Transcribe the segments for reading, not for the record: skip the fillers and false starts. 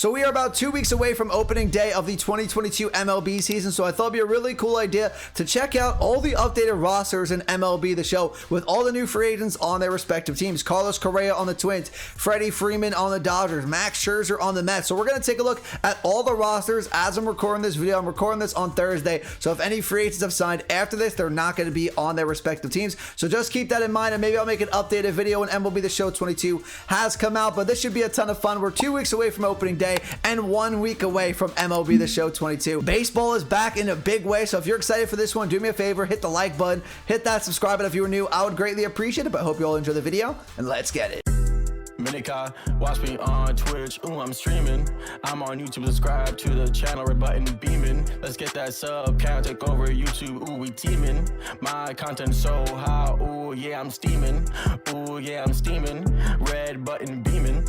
So we are about 2 weeks away from opening day of the 2022 MLB season, so I thought it'd be a really cool idea to check out all the updated rosters in MLB The Show with all the new free agents on their respective teams. Carlos Correa on the Twins, Freddie Freeman on the Dodgers, Max Scherzer on the Mets. So we're going to take a look at all the rosters as I'm recording this video. I'm recording this on Thursday, so if any free agents have signed after this, they're not going to be on their respective teams. So just keep that in mind, and maybe I'll make an updated video when MLB The Show 22 has come out, but this should be a ton of fun. We're 2 weeks away from opening day and 1 week away from MLB The Show 22. Baseball is back in a big way, so if you're excited for this one, do me a favor, hit the like button, hit that subscribe button if you were new. I would greatly appreciate it, but I hope you all enjoy the video, and let's get it. Minika, watch me on Twitch, ooh, I'm streaming. I'm on YouTube, subscribe to the channel, red button beaming. Let's get that sub count, take over YouTube, ooh, we teaming. My content so high, ooh, yeah, I'm steaming. Ooh, yeah, I'm steaming. Red button beaming.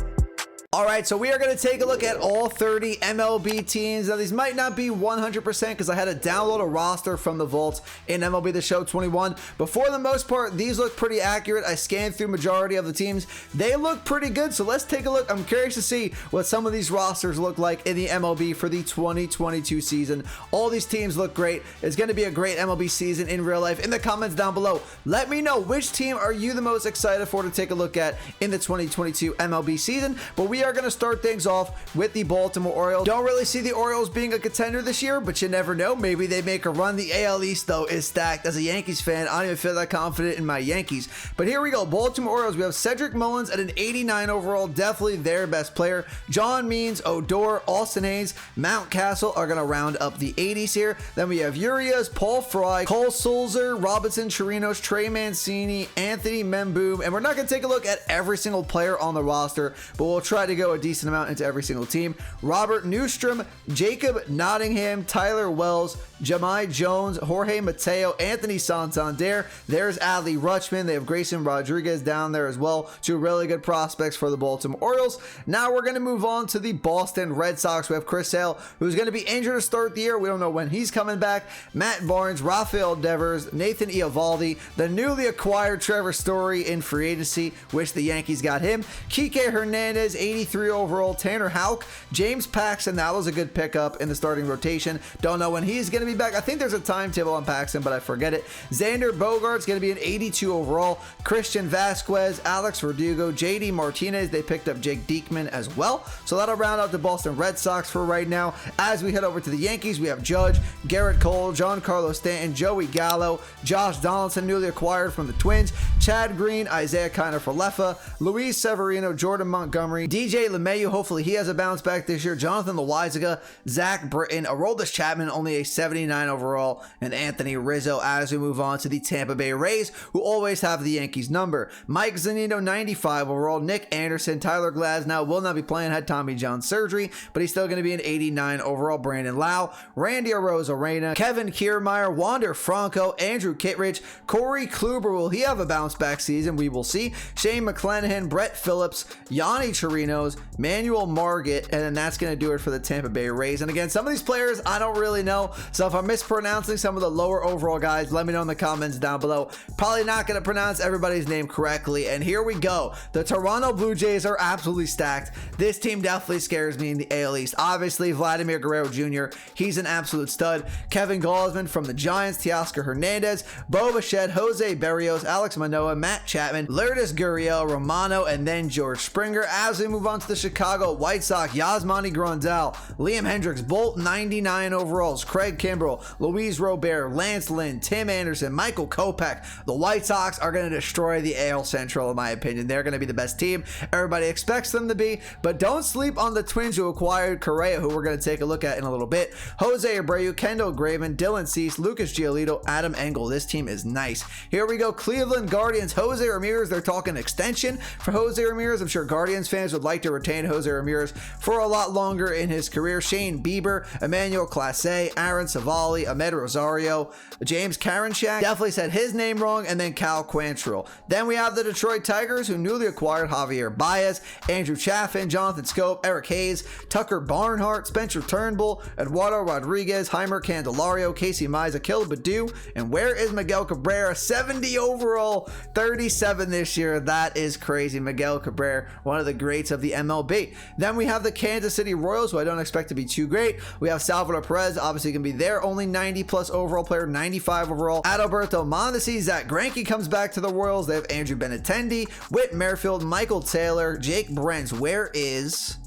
All right, so we are going to take a look at all 30 MLB teams. Now, these might not be 100% because I had to download a roster from the vaults in MLB The Show 21. But for the most part, these look pretty accurate. I scanned through majority of the teams. They look pretty good, so let's take a look. I'm curious to see what some of these rosters look like in the MLB for the 2022 season. All these teams look great. It's going to be a great MLB season in real life. In the comments down below, let me know which team are you the most excited for to take a look at in the 2022 MLB season. But we are going to start things off with the Baltimore Orioles. Don't really see the Orioles being a contender this year, but you never know. Maybe they make a run. The AL East, though, is stacked. As a Yankees fan, I don't even feel that confident in my Yankees. But here we go. Baltimore Orioles. We have Cedric Mullins at an 89 overall. Definitely their best player. John Means, Odor, Austin Haynes, Mountcastle are going to round up the 80s here. Then we have Urias, Paul Fry, Cole Sulzer, Robinson Chirinos, Trey Mancini, Anthony Memboom. And we're not going to take a look at every single player on the roster, but we'll try to go a decent amount into every single team. Robert Newstrom, Jacob Nottingham, Tyler Wells, Jahmai Jones, Jorge Mateo, Anthony Santander. There's Adley Rutschman. They have Grayson Rodriguez down there as well. Two really good prospects for the Baltimore Orioles. Now we're going to move on to the Boston Red Sox. We have Chris Sale, who's going to be injured to start the year. We don't know when he's coming back. Matt Barnes, Rafael Devers, Nathan Eovaldi, the newly acquired Trevor Story in free agency. Wish the Yankees got him. Kike Hernandez, 83 overall. Tanner Houck, James Paxton. That was a good pickup in the starting rotation. Don't know when he's going to be back. I think there's a timetable on Paxton, but I forget it. Xander Bogaerts going to be an 82 overall. Christian Vasquez, Alex Verdugo, JD Martinez. They picked up Jake Diekman as well. So that'll round out the Boston Red Sox for right now. As we head over to the Yankees, we have Judge, Garrett Cole, Giancarlo Stanton, Joey Gallo, Josh Donaldson, newly acquired from the Twins, Chad Green, Isaiah Kiner-Falefa, Luis Severino, Jordan Montgomery, DJ LeMahieu. Hopefully he has a bounce back this year. Jonathan Loaizaga, Zach Britton, Aroldis Chapman, only a 79 overall, and Anthony Rizzo. As we move on to the Tampa Bay Rays, who always have the Yankees number. Mike Zunino, 95 overall. Nick Anderson, Tyler Glasnow will not be playing, had Tommy John surgery, but he's still going to be an 89 overall. Brandon Lau, Randy Arozarena, Kevin Kiermaier, Wander Franco, Andrew Kittredge, Corey Kluber. Will he have a bounce back season? We will see. Shane McClanahan, Brett Phillips, Yanni Chirinos, Manuel Margit, and then that's going to do it for the Tampa Bay Rays. And again, some of these players I don't really know, so if I'm mispronouncing some of the lower overall guys, let me know in the comments down below. Probably not going to pronounce everybody's name correctly. And here we go. The Toronto Blue Jays are absolutely stacked. This team definitely scares me in the AL East. Obviously, Vladimir Guerrero Jr., he's an absolute stud. Kevin Gausman from the Giants, Teoscar Hernandez, Bo Bichette, Jose Berrios, Alex Manoah, Matt Chapman, Lourdes Gurriel, Romano, and then George Springer. As we move on to the Chicago White Sox, Yasmani Grandal, Liam Hendricks, Bolt, 99 overalls, Craig Kimbrell, Luis Robert, Lance Lynn, Tim Anderson, Michael Kopech. The White Sox are going to destroy the AL Central, in my opinion. They're going to be the best team. Everybody expects them to be, but don't sleep on the Twins who acquired Correa, who we're going to take a look at in a little bit. Jose Abreu, Kendall Graveman, Dylan Cease, Lucas Giolito, Adam Engel. This team is nice. Here we go. Cleveland Guardians, Jose Ramirez. They're talking extension for Jose Ramirez. I'm sure Guardians fans would like to retain Jose Ramirez for a lot longer in his career. Shane Bieber, Emmanuel Clase, Aaron Savali, Ahmed Rosario, James Karinchak. Definitely said his name wrong. And then Cal Quantrill. Then we have the Detroit Tigers, who newly acquired Javier Baez, Andrew Chaffin, Jonathan Scope, Eric Hayes, Tucker Barnhart, Spencer Turnbull, Eduardo Rodriguez, Heimer Candelario, Casey Mize, Akil Badu, and where is Miguel Cabrera? 70 overall, 37 this year. That is crazy. Miguel Cabrera, one of the greats of the the MLB. Then we have the Kansas City Royals, who I don't expect to be too great. We have Salvador Perez, obviously going to be their only 90 plus overall player, 95 overall. Adalberto Mondesi, Zach Greinke comes back to the Royals. They have Andrew Benintendi, Whit Merrifield, Michael Taylor, Jake Brentz. Where is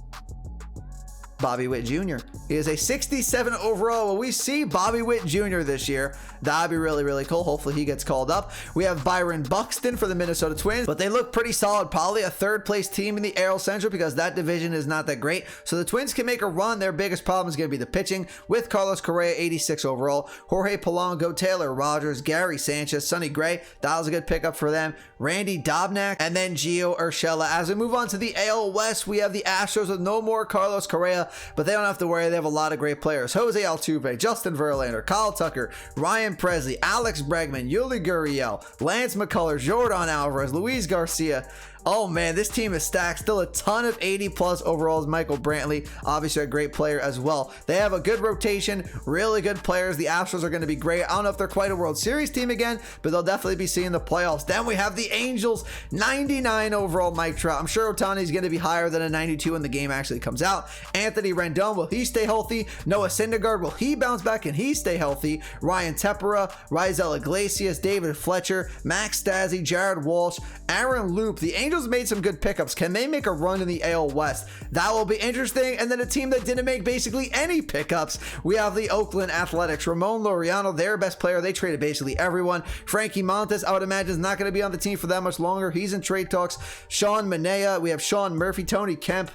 Bobby Witt Jr.? He is a 67 overall. Will we see Bobby Witt Jr. this year? That'd be really, really cool. Hopefully he gets called up. We have Byron Buxton for the Minnesota Twins, but they look pretty solid. Probably a third place team in the AL Central because that division is not that great. So the Twins can make a run. Their biggest problem is going to be the pitching with Carlos Correa, 86 overall, Jorge Polanco, Taylor Rogers, Gary Sanchez, Sonny Gray. That was a good pickup for them. Randy Dobnak, and then Gio Urshela. As we move on to the AL West, we have the Astros with no more Carlos Correa, but they don't have to worry. They have a lot of great players. Jose Altuve, Justin Verlander, Kyle Tucker, Ryan Presley, Alex Bregman, Yuli Gurriel, Lance McCullers, Jordan Alvarez, Luis Garcia. Oh man, this team is stacked. Still a ton of 80 plus overalls. Michael Brantley, obviously a great player as well. They have a good rotation, really good players. The Astros are going to be great. I don't know if they're quite a World Series team again, but they'll definitely be seeing the playoffs. Then we have the Angels, 99 overall Mike Trout. I'm sure Ohtani's going to be higher than a 92 when the game actually comes out. Anthony Rendon, will he stay healthy? Noah Syndergaard, will he bounce back and he stay healthy? Ryan Tepera, Raisel Iglesias, David Fletcher, Max Stassi, Jared Walsh, Aaron Loop. The Angels made some good pickups. Can they make a run in the AL West? That will be interesting. And then a team that didn't make basically any pickups, we have the Oakland Athletics. Ramon Laureano, their best player. They traded basically everyone. Frankie Montes, I would imagine, is not going to be on the team for that much longer. He's in trade talks. Sean Manaea, we have Sean Murphy, Tony Kemp.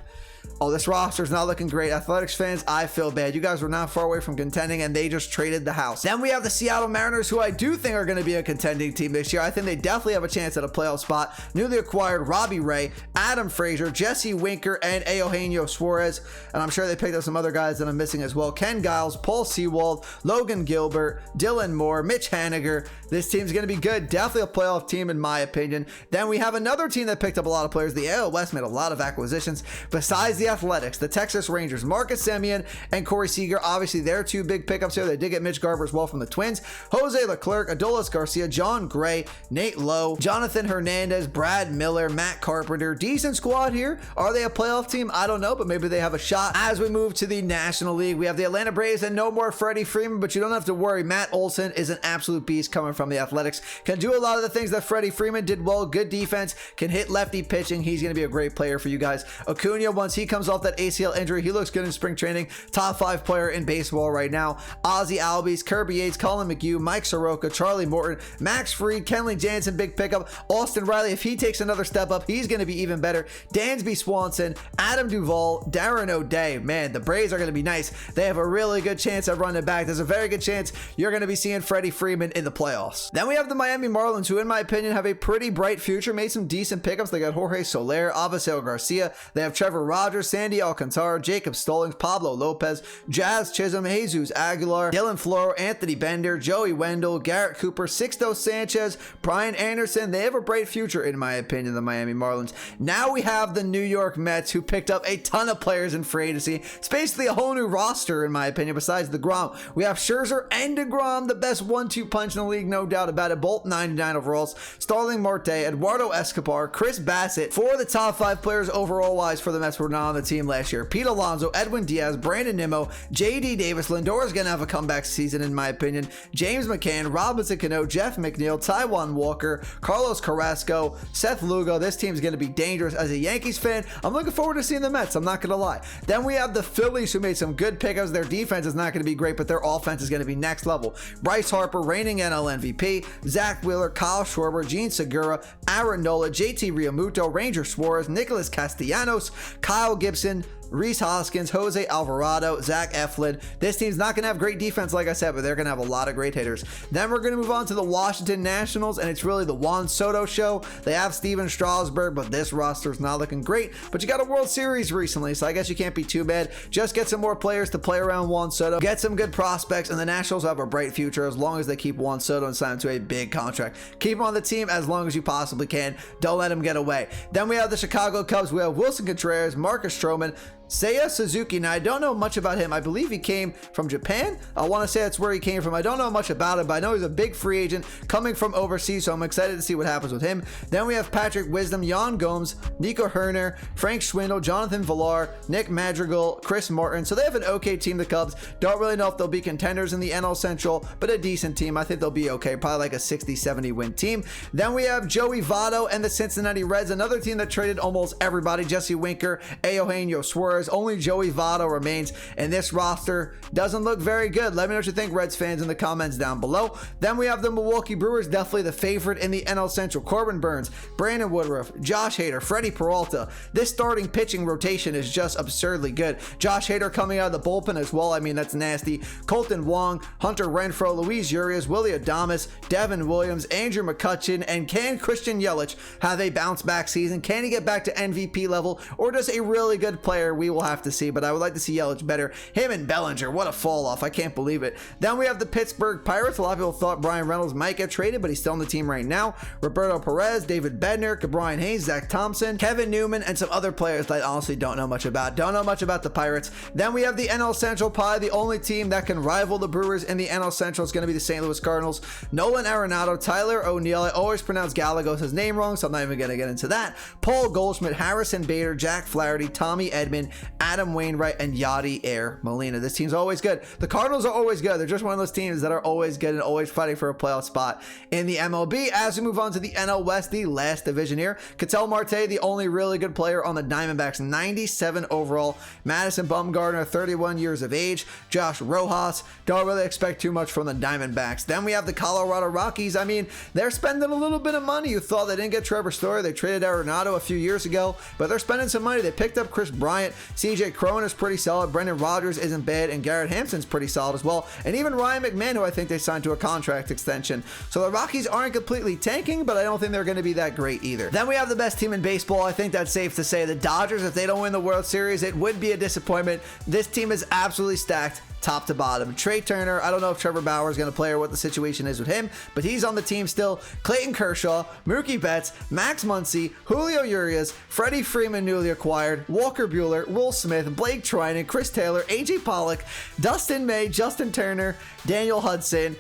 Oh, this roster is not looking great. Athletics fans, I feel bad. You guys were not far away from contending, and they just traded the house. Then we have the Seattle Mariners, who I do think are going to be a contending team this year. I think they definitely have a chance at a playoff spot. Newly acquired Robbie Ray, Adam Frazier, Jesse Winker, and Eugenio Suarez. And I'm sure they picked up some other guys that I'm missing as well. Ken Giles, Paul Sewald, Logan Gilbert, Dylan Moore, Mitch Haniger. This team's going to be good. Definitely a playoff team, in my opinion. Then we have another team that picked up a lot of players. The AL West made a lot of acquisitions. Besides the Athletics, the Texas Rangers, Marcus Semien and Corey Seager, obviously their two big pickups here. They did get Mitch Garver as well from the Twins. Jose Leclerc, Adolis Garcia, John Gray, Nate Lowe, Jonathan Hernandez, Brad Miller, Matt Carpenter. Decent squad here. Are they a playoff team? I don't know, but maybe they have a shot. As we move to the National League, we have the Atlanta Braves and no more Freddie Freeman, but you don't have to worry. Matt Olson is an absolute beast coming from the Athletics. Can do a lot of the things that Freddie Freeman did well. Good defense, can hit lefty pitching. He's going to be a great player for you guys. Acuna, once he comes off that ACL injury, he looks good in spring training. Top 5 player in baseball right now. Ozzie Albies, Kirby Yates, Colin McHugh, Mike Soroka, Charlie Morton, Max Fried, Kenley Jansen, big pickup. Austin Riley, if he takes another step up, he's going to be even better. Dansby Swanson, Adam Duvall, Darren O'Day. Man, the Braves are going to be nice. They have a really good chance at running back. There's a very good chance you're going to be seeing Freddie Freeman in the playoffs. Then we have the Miami Marlins, who in my opinion have a pretty bright future. Made some decent pickups. They got Jorge Soler, Avisail Garcia. They have Trevor Rogers, Sandy Alcantara, Jacob Stallings, Pablo Lopez, Jazz Chisholm, Jesus Aguilar, Dylan Floro, Anthony Bender, Joey Wendell, Garrett Cooper, Sixto Sanchez, Brian Anderson. They have a bright future, in my opinion, the Miami Marlins. Now we have the New York Mets, who picked up a ton of players in free agency. It's basically a whole new roster, in my opinion, besides DeGrom. We have Scherzer and DeGrom, the best 1-2 punch in the league, no doubt about it. Both 99 overalls. Starling Marte, Eduardo Escobar, Chris Bassett. 4 of the top 5 players overall wise for the Mets were not on the team last year. Pete Alonso, Edwin Diaz, Brandon Nimmo, JD Davis. Lindor's going to have a comeback season, in my opinion. James McCann, Robinson Cano, Jeff McNeil, Taijuan Walker, Carlos Carrasco, Seth Lugo. This team's going to be dangerous. As a Yankees fan, I'm looking forward to seeing the Mets. I'm not going to lie. Then we have the Phillies, who made some good pickups. Their defense is not going to be great, but their offense is going to be next level. Bryce Harper, reigning NL MVP, Zach Wheeler, Kyle Schwarber, Gene Segura, Aaron Nola, JT Realmuto, Ranger Suarez, Nicholas Castellanos, Kyle Gibson, Rhys Hoskins, Jose Alvarado, Zach Eflin. This team's not going to have great defense, like I said, but they're going to have a lot of great hitters. Then we're going to move on to the Washington Nationals, and it's really the Juan Soto show. They have Steven Strasburg, but this roster's not looking great. But you got a World Series recently, so I guess you can't be too bad. Just get some more players to play around Juan Soto. Get some good prospects, and the Nationals have a bright future as long as they keep Juan Soto and sign him to a big contract. Keep him on the team as long as you possibly can. Don't let him get away. Then we have the Chicago Cubs. We have Wilson Contreras, Marcus Stroman, Seiya Suzuki. Now, I don't know much about him. I believe he came from Japan. I want to say that's where he came from. I don't know much about him, but I know he's a big free agent coming from overseas, so I'm excited to see what happens with him. Then we have Patrick Wisdom, Jan Gomes, Nico Herner, Frank Schwindel, Jonathan Villar, Nick Madrigal, Chris Martin. So they have an okay team, the Cubs. Don't really know if they'll be contenders in the NL Central, but a decent team. I think they'll be okay. Probably like a 60-70 win team. Then we have Joey Votto and the Cincinnati Reds, another team that traded almost everybody. Jesse Winker, Eugenio Suarez. Only Joey Votto remains, and this roster doesn't look very good. Let me know what you think, Reds fans, in the comments down below. Then we have the Milwaukee Brewers, definitely the favorite in the NL Central. Corbin Burns, Brandon Woodruff, Josh Hader, Freddie Peralta. This starting pitching rotation is just absurdly good. Josh Hader coming out of the bullpen as well. I mean, that's nasty. Colton Wong, Hunter Renfroe, Luis Urias, Willie Adames, Devin Williams, Andrew McCutchen, and can Christian Yelich have a bounce back season? Can he get back to MVP level, or just a really good player? We will have to see, but I would like to see Yelich better. Him and Bellinger, what a fall off. I can't believe it. Then we have the Pittsburgh Pirates. A lot of people thought Brian Reynolds might get traded, but he's still on the team right now. Roberto Perez, David Bednar, Brian Hayes, Zach Thompson, Kevin Newman, and some other players that I honestly don't know much about. Don't know much about the Pirates. Then we have the NL Central. Probably the only team that can rival the Brewers in the NL Central is going to be the St. Louis Cardinals. Nolan Arenado, Tyler O'Neill. I always pronounce Gallegos' name wrong, so I'm not even going to get into that. Paul Goldschmidt, Harrison Bader, Jack Flaherty, Tommy Edman, Adam Wainwright, and Yadier Molina. This team's always good. The Cardinals are always good. They're just one of those teams that are always good and always fighting for a playoff spot in the MLB. As we move on to the NL West, the last division here, Ketel Marte, the only really good player on the Diamondbacks, 97 overall. Madison Bumgarner, 31 years of age. Josh Rojas, don't really expect too much from the Diamondbacks. Then we have the Colorado Rockies. I mean, they're spending a little bit of money. You thought they didn't get Trevor Story. They traded Arenado a few years ago, but they're spending some money. They picked up Chris Bryant. CJ Cron is pretty solid. Brendan Rodgers isn't bad, and Garrett Hampson's pretty solid as well. And even Ryan McMahon, who I think they signed to a contract extension. So the Rockies aren't completely tanking, but I don't think they're going to be that great either. Then we have the best team in baseball. I think that's safe to say. The Dodgers, if they don't win the World Series, it would be a disappointment. This team is absolutely stacked top to bottom. Trey Turner, I don't know if Trevor Bauer is going to play or what the situation is with him, but he's on the team still. Clayton Kershaw, Mookie Betts, Max Muncy, Julio Urias, Freddie Freeman newly acquired, Walker Buehler, Will Smith, Blake Trinan, Chris Taylor, AJ Pollock, Dustin May, Justin Turner, Daniel Hudson.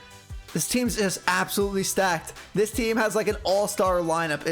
This team's just absolutely stacked. This team has like an all-star lineup.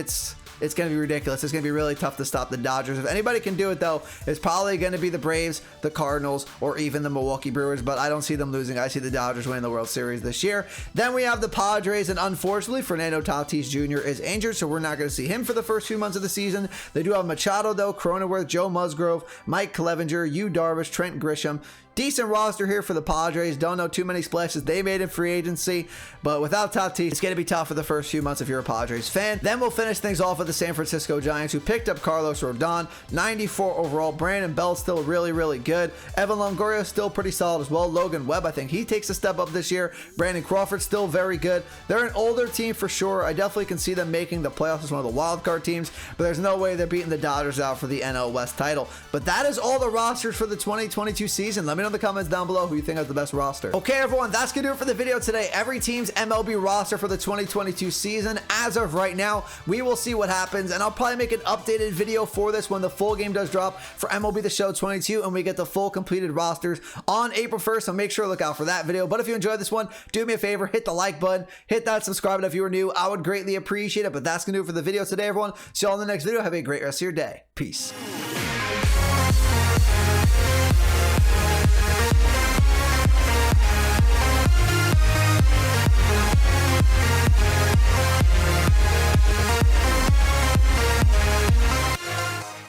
It's going to be ridiculous. It's going to be really tough to stop the Dodgers. If anybody can do it, though, it's probably going to be the Braves, the Cardinals, or even the Milwaukee Brewers, but I don't see them losing. I see the Dodgers winning the World Series this year. Then we have the Padres, and unfortunately, Fernando Tatis Jr. is injured, so we're not going to see him for the first few months of the season. They do have Machado, though, Cronenworth, Joe Musgrove, Mike Clevenger, Yu Darvish, Trent Grisham. Decent roster here for the Padres. Don't know too many splashes they made in free agency, but without Tatis, it's going to be tough for the first few months if you're a Padres fan. Then we'll finish things off with the San Francisco Giants, who picked up Carlos Rodon, 94 overall. Brandon Bell's still really, really good. Evan Longoria still pretty solid as well. Logan Webb, I think he takes a step up this year. Brandon Crawford still very good. They're an older team for sure. I definitely can see them making the playoffs as one of the wild card teams, but there's no way they're beating the Dodgers out for the NL West title. But that is all the rosters for the 2022 season. Let me know in the comments down below who you think has the best roster. Okay, everyone, that's gonna do it for the video today. Every team's MLB roster for the 2022 season. As of right now, we will see what happens, and I'll probably make an updated video for this when the full game does drop for MLB The Show 22 and we get the full completed rosters on April 1st, so make sure to look out for that video. But if you enjoyed this one, do me a favor, hit the like button, hit that subscribe button if you are new. I would greatly appreciate it. But that's gonna do it for the video today, everyone. See you all in the next video. Have a great rest of your day. Peace.